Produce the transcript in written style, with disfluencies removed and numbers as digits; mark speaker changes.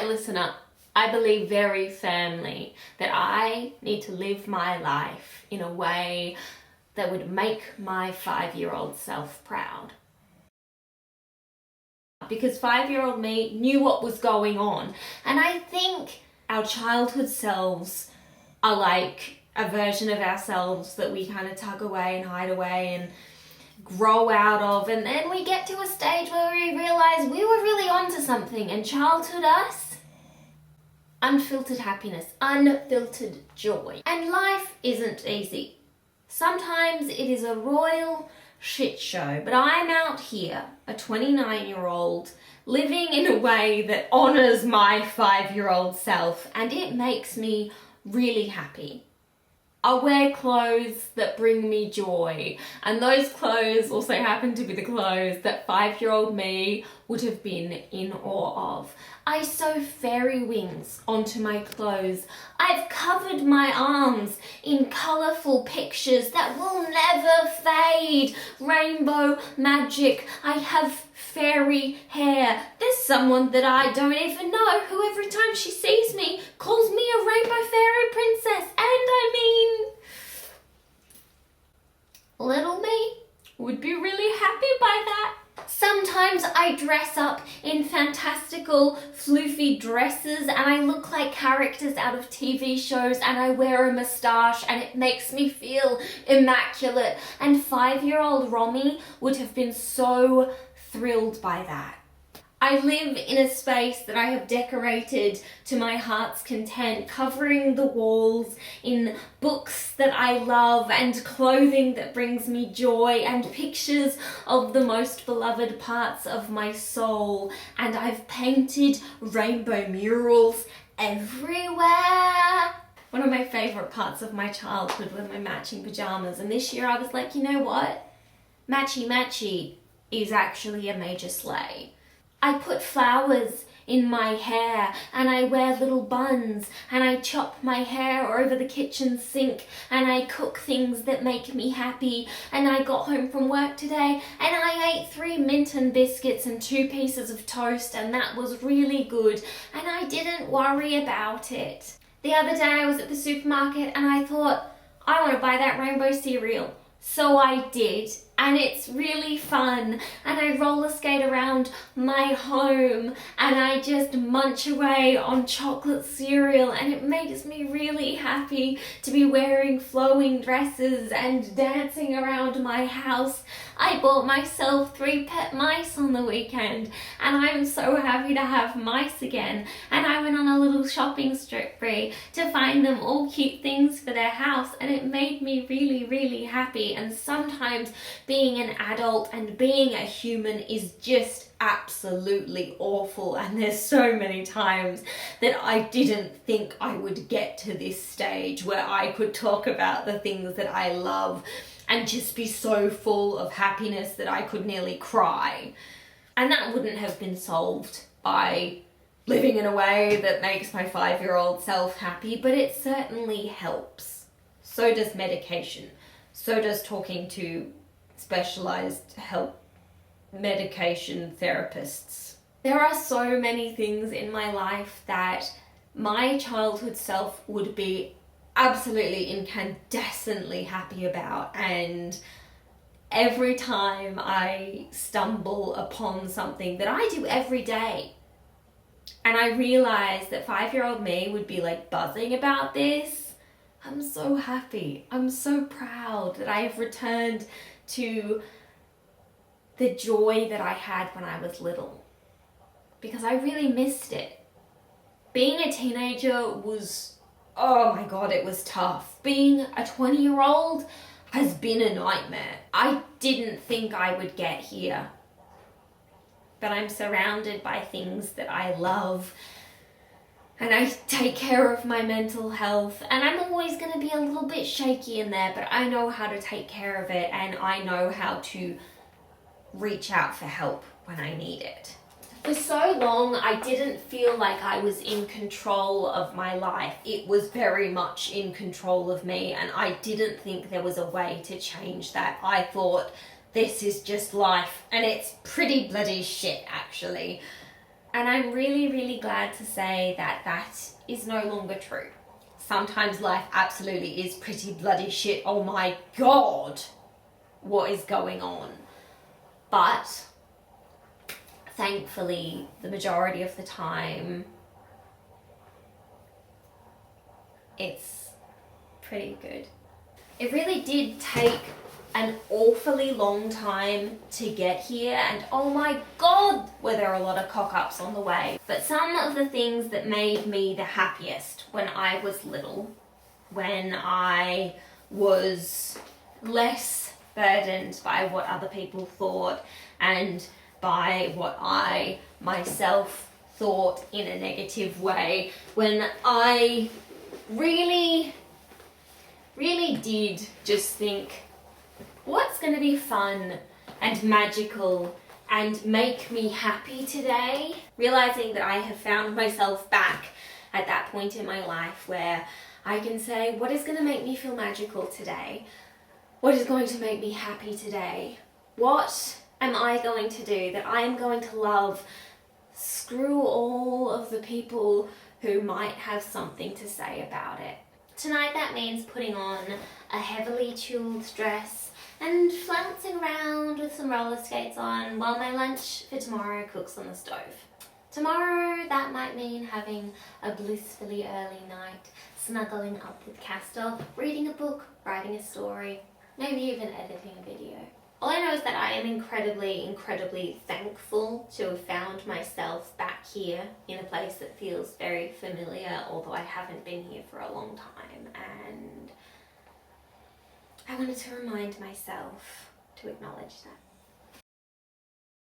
Speaker 1: right, listen up. I believe very firmly that I need to live my life in a way that would make my 5-year-old self proud. Because 5-year-old me knew what was going on. And I think our childhood selves are like a version of ourselves that we kind of tuck away and hide away and grow out of, and then we get to a stage where we realize we were really onto something, and childhood us, unfiltered happiness, unfiltered joy. And life isn't easy. Sometimes it is a royal shit show, but I'm out here, a 29-year-old, living in a way that honors my 5-year-old self, and it makes me really happy. I wear clothes that bring me joy, and those clothes also happen to be the clothes that 5-year-old me would have been in awe of. I sew fairy wings onto my clothes. I've covered my arms in colourful pictures that will never fade. Rainbow magic. I have fairy hair. There's someone that I don't even know who every time she sees me calls me a rainbow fairy princess. And I mean, little me would be really happy by that. Sometimes I dress up in fantastical floofy dresses and I look like characters out of TV shows, and I wear a moustache and it makes me feel immaculate. And 5-year-old Romy would have been so thrilled by that. I live in a space that I have decorated to my heart's content, covering the walls in books that I love and clothing that brings me joy and pictures of the most beloved parts of my soul. And I've painted rainbow murals everywhere. One of my favourite parts of my childhood were my matching pyjamas, and this year I was like, you know what? Matchy matchy is actually a major slay. I put flowers in my hair and I wear little buns and I chop my hair over the kitchen sink and I cook things that make me happy. And I got home from work today and I ate 3 Minton biscuits and 2 pieces of toast, and that was really good, and I didn't worry about it. The other day I was at the supermarket and I thought, I want to buy that rainbow cereal. So I did, and it's really fun, and I roller skate around my home and I just munch away on chocolate cereal, and it makes me really happy to be wearing flowing dresses and dancing around my house. I bought myself 3 pet mice on the weekend and I'm so happy to have mice again, and I went on a little shopping spree to find them all cute things for their house, and it made me really, really happy. And sometimes being an adult and being a human is just absolutely awful, and there's so many times that I didn't think I would get to this stage where I could talk about the things that I love and just be so full of happiness that I could nearly cry. And that wouldn't have been solved by living in a way that makes my 5-year-old self happy, but it certainly helps. So does medication. So does talking to specialized help medication therapists. There are so many things in my life that my childhood self would be absolutely incandescently happy about, and every time I stumble upon something that I do every day and I realize that 5-year-old me would be like buzzing about this, I'm so happy. I'm so proud that I have returned to the joy that I had when I was little, because I really missed it. Being a teenager was, oh my god, it was tough. Being a 20-year-old has been a nightmare. I didn't think I would get here, but I'm surrounded by things that I love, and I take care of my mental health, and I'm always going to be a little bit shaky in there, but I know how to take care of it, and I know how to reach out for help when I need it. For so long, I didn't feel like I was in control of my life. It was very much in control of me, and I didn't think there was a way to change that. I thought, this is just life, and it's pretty bloody shit, actually. And I'm really, really glad to say that that is no longer true. Sometimes life absolutely is pretty bloody shit. Oh my God, what is going on? But thankfully, the majority of the time, it's pretty good. It really did take an awfully long time to get here, and oh my God, were there a lot of cock-ups on the way. But some of the things that made me the happiest when I was little, when I was less burdened by what other people thought and by what I myself thought in a negative way, when I really did just think, what's going to be fun and magical and make me happy today? Realizing that I have found myself back at that point in my life where I can say, what is going to make me feel magical today? What is going to make me happy today? What am I going to do that I am going to love? Screw all of the people who might have something to say about it. Tonight that means putting on a heavily tulled dress and flouncing around with some roller skates on while my lunch for tomorrow cooks on the stove. Tomorrow that might mean having a blissfully early night, snuggling up with Castor, reading a book, writing a story, maybe even editing a video. All I know is that I am incredibly thankful to have found myself back here in a place that feels very familiar, although I haven't been here for a long time, and I wanted to remind myself to acknowledge that.